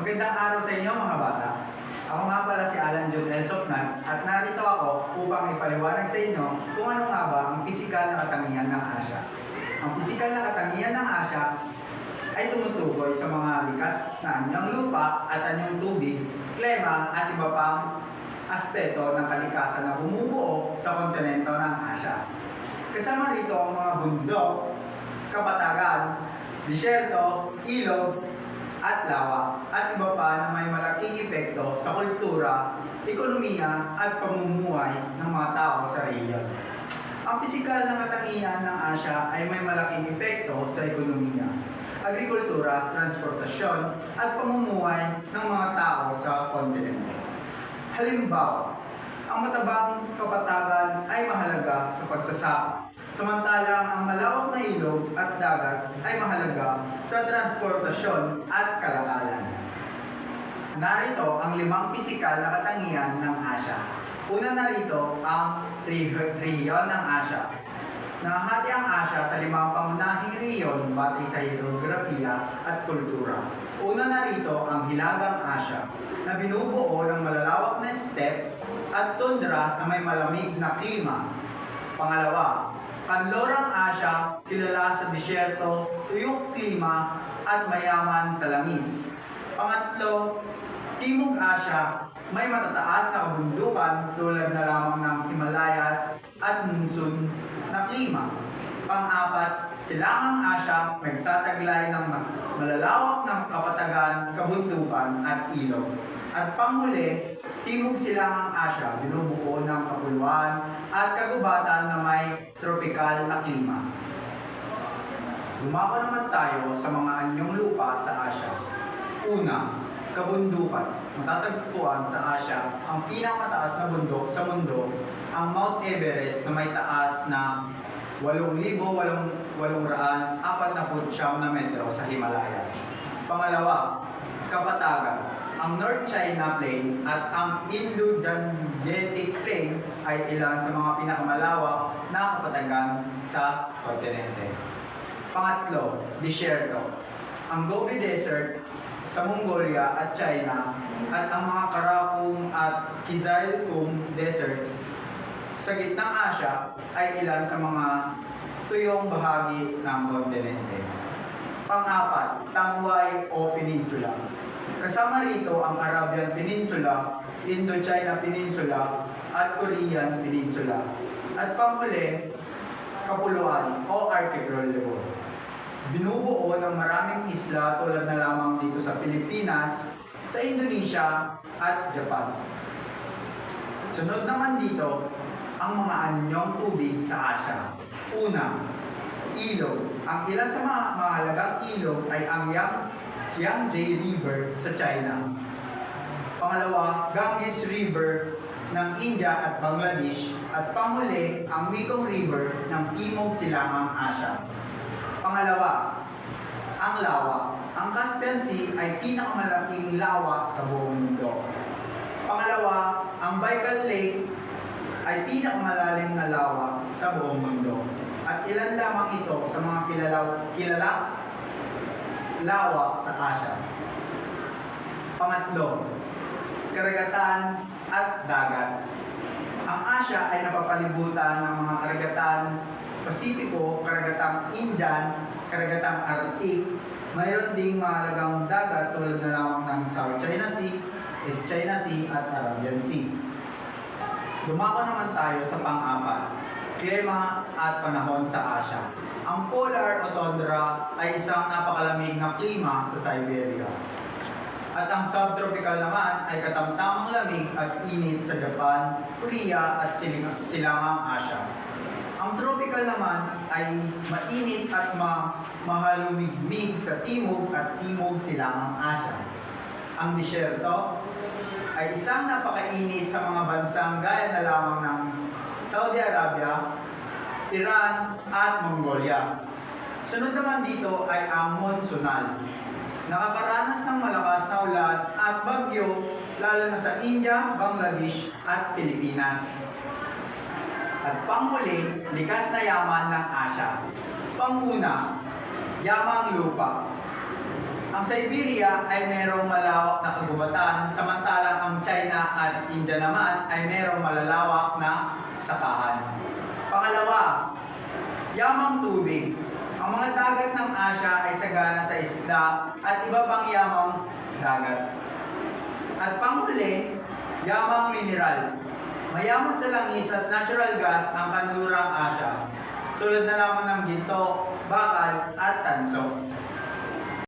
Magandang araw sa inyo mga bata. Ako nga pala si Alan John L. Sopnan at narito ako upang ipaliwanag sa inyo kung ano nga ba ang pisikal na katangian ng Asya. Ang pisikal na katangian ng Asya ay tumutukoy sa mga likas na anyong lupa at anyong tubig, klima at iba pang aspeto ng kalikasan na bumubuo sa kontinento ng Asya. Kasama rito ang mga bundok, kapatagan, disyerto, ilog, at lawa, at iba pa na may malaking epekto sa kultura, ekonomiya, at pamumuhay ng mga tao sa rehiyon. Ang pisikal na katangian ng Asya ay may malaking epekto sa ekonomiya, agrikultura, transportasyon, at pamumuhay ng mga tao sa kontinente. Halimbawa, ang matabang kapatagan ay mahalaga sa pagsasaka, samantalang ang malawak na ilog at dagat ay mahalaga sa transportasyon at kalakalan. Narito ang 5 pisikal na katangian ng Asya. Una narito ang rehiyon ng Asya. Nahati ang Asya sa 5 pangunahing rehiyon batay sa hidrografiya at kultura. Una narito ang Hilagang Asya na binubuo ng malalawak na steppe at tundra na may malamig na klima. Pangalawa, Kanlurang Asya, kilala sa disyerto, tuyong klima at mayaman sa langis. Pangatlo, Timog Asya, may matataas na kabundukan tulad na lamang ng Himalayas at monsoon na klima. Pang-apat, Silangang Asya, nagtataglay ng malalawak na kapatagan, kabundukan at ilog. At panghuli, Timog Silangang Asya, binubuo ng kapuluan at kagubatan na may tropikal na klima. Dumako naman tayo sa mga anyong lupa sa Asya. Una, kabundukan. Matatagpuan sa Asya ang pinakamataas na bundok sa mundo, ang Mount Everest na may taas na 8,849 na metro sa Himalayas. Pangalawa, kapatagan. Ang North China Plain at ang Indo-Gangetic Plain ay ilan sa mga pinakamalawak na kapatagan sa kontinente. Pangatlo, disyerto. Ang Gobi Desert sa Mongolia at China at ang mga Karakum at Kizilkum Deserts sa gitnang Asya ay ilan sa mga tuyong bahagi ng kontinente. Pang-apat, Tangway o Peninsula. Kasama rito ang Arabian Peninsula, Indochina Peninsula, at Korean Peninsula. At panghuli, Kapuluan o Archipelago. Binubuo ng maraming isla tulad na lamang dito sa Pilipinas, sa Indonesia, at Japan. Sunod naman dito, ang mga anyong tubig sa Asya. Una, ilog. Ang ilan sa mga mahalagang ilog ay ang Yangtze River sa China. Pangalawa, Ganges River ng India at Bangladesh. At panghuli, ang Mekong River ng Timog Silangang Asya. Pangalawa, ang lawa. Ang Caspian Sea ay pinakamalaking lawa sa buong mundo. Pangalawa, ang Baikal Lake ay pinakamalalim na lawa sa buong mundo. At ilan lamang ito sa mga kilala lawa sa Asya. Pangatlo, karagatan at dagat. Ang Asya ay napapalibutan ng mga karagatan Pasipiko, karagatang Indian, karagatang Arctic. Mayroon ding mahalagang dagat tulad na lamang ng South China Sea, East China Sea at Arabian Sea. Dumako naman tayo sa pang-apat, klima at panahon sa Asya. Ang polar o tundra ay isang napakalamig na klima sa Siberia. At ang subtropical naman ay katamtamang lamig at init sa Japan, Korea at Silangang Asya. Ang tropical naman ay mainit at mahalumigmig sa timog at timog Silangang Asya. Ang disyerto ay isang napakainit sa mga bansang gaya na lamang ng Saudi Arabia, Iran at Mongolia. Sunod naman dito ay ang monsoonal. Nakakaranas ng malakas na ulan at bagyo lalo na sa India, Bangladesh at Pilipinas. At panghuli, likas na yaman ng Asya. Panguna, yamang lupa. Ang Siberia ay mayroong malawak na kagubatan, samantalang ang China at India naman ay mayroong malalawak na sakahan. Pangalawa, yamang tubig. Ang mga dagat ng Asya ay sagana sa isda at iba pang yamang dagat. At panghuli, yamang mineral. Mayaman sa langis at natural gas ang kanlurang Asya, tulad na lamang ng ginto, bakal at tanso.